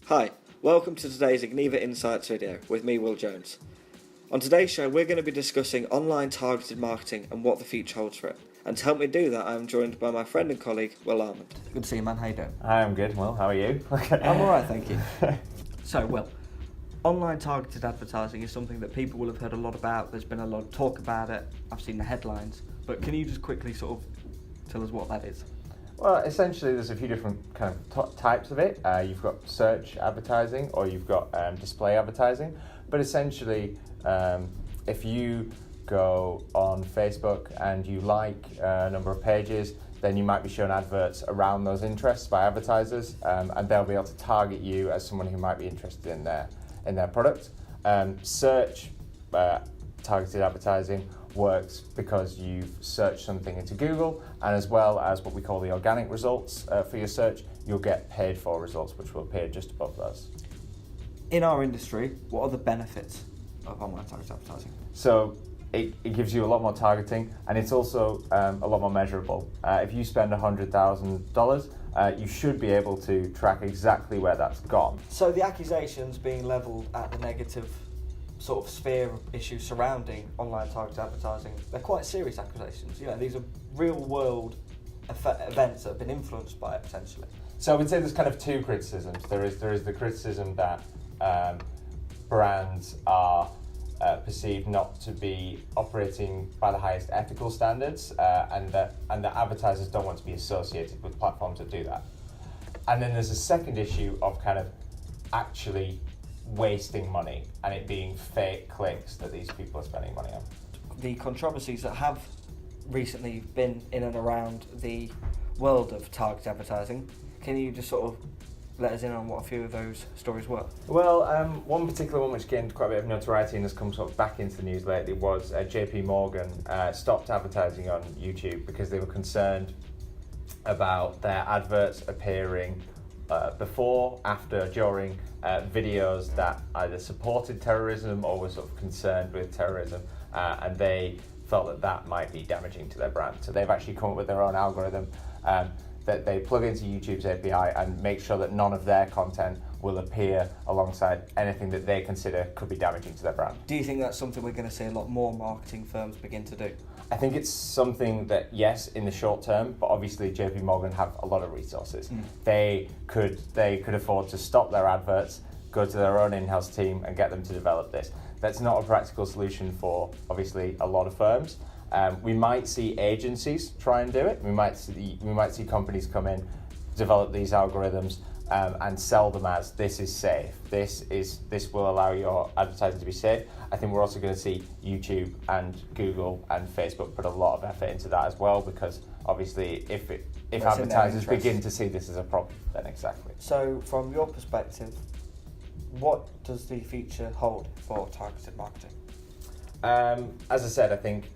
Hi, welcome to today's Igniva Insights video with me, Will Jones. On today's show, we're going to be discussing online targeted marketing and what the future holds for it. And to help me do that, I'm joined by my friend and colleague, Will Armand. Good to see you, man. How you doing? I'm good, Will. How are you? I'm alright, thank you. So, Will, online targeted advertising is something that people will have heard a lot about. There's been a lot of talk about it. I've seen the headlines. But can you just quickly sort of tell us what that is? Well, essentially, there's a few different kind of types of it. You've got search advertising or you've got display advertising. But essentially, if you go on Facebook and you like a number of pages, then you might be shown adverts around those interests by advertisers, and they'll be able to target you as someone who might be interested in their product. Search targeted advertising works because you've searched something into Google, and as well as what we call the organic results for your search, you'll get paid for results which will appear just above those. In our industry, what are the benefits of online targeted advertising? So it gives you a lot more targeting, and it's also a lot more measurable. If you spend $100,000, you should be able to track exactly where that's gone. So the accusations being levelled at the negative sort of sphere of issues surrounding online targeted advertising, they're quite serious accusations. You know, these are real world events that have been influenced by it potentially. So I would say there's kind of two criticisms. There is the criticism that brands are perceived not to be operating by the highest ethical standards, and that advertisers don't want to be associated with platforms that do that. And then there's a second issue of kind of actually wasting money and it being fake clicks that these people are spending money on. The controversies that have recently been in and around the world of targeted advertising, can you just sort of let us in on what a few of those stories were? Well, one particular one which gained quite a bit of notoriety and has come sort of back into the news lately was JP Morgan stopped advertising on YouTube because they were concerned about their adverts appearing before, after, during videos that either supported terrorism or were sort of concerned with terrorism, and they felt that might be damaging to their brand. So they've actually come up with their own algorithm that they plug into YouTube's API and make sure that none of their content will appear alongside anything that they consider could be damaging to their brand. Do you think that's something we're going to see a lot more marketing firms begin to do? I think it's something that, yes, in the short term, but obviously JP Morgan have a lot of resources. They could afford to stop their adverts, go to their own in-house team and get them to develop this. That's not a practical solution for, obviously, a lot of firms. We might see agencies try and do it. We might see companies come in, develop these algorithms, and sell them as this is safe. This will allow your advertising to be safe. I think we're also going to see YouTube and Google and Facebook put a lot of effort into that as well, because obviously if advertisers begin to see this as a problem, then exactly. So from your perspective, what does the future hold for targeted marketing? As I said, I think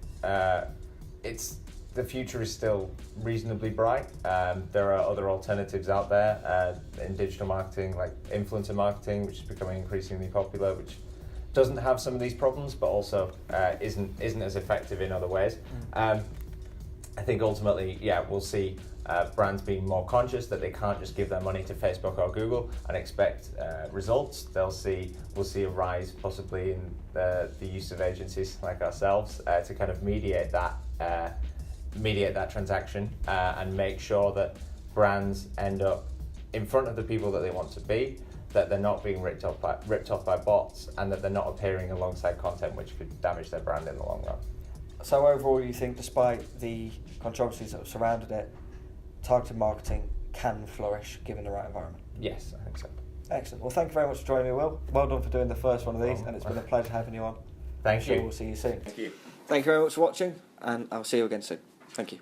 the future is still reasonably bright. There are other alternatives out there in digital marketing, like influencer marketing, which is becoming increasingly popular, which doesn't have some of these problems, but also isn't as effective in other ways. I think ultimately, we'll see brands being more conscious that they can't just give their money to Facebook or Google and expect results. We'll see a rise possibly in the use of agencies like ourselves to kind of mediate that transaction and make sure that brands end up in front of the people that they want to be, that they're not being ripped off by bots, and that they're not appearing alongside content which could damage their brand in the long run. So overall, you think despite the controversies that have surrounded it, targeted marketing can flourish given the right environment? Yes, I think so. Excellent. Well, thank you very much for joining me, Will. Well done for doing the first one of these, and it's been a pleasure having you on. Thank you. We'll see you soon. Thank you. Thank you very much for watching, and I'll see you again soon. Thank you.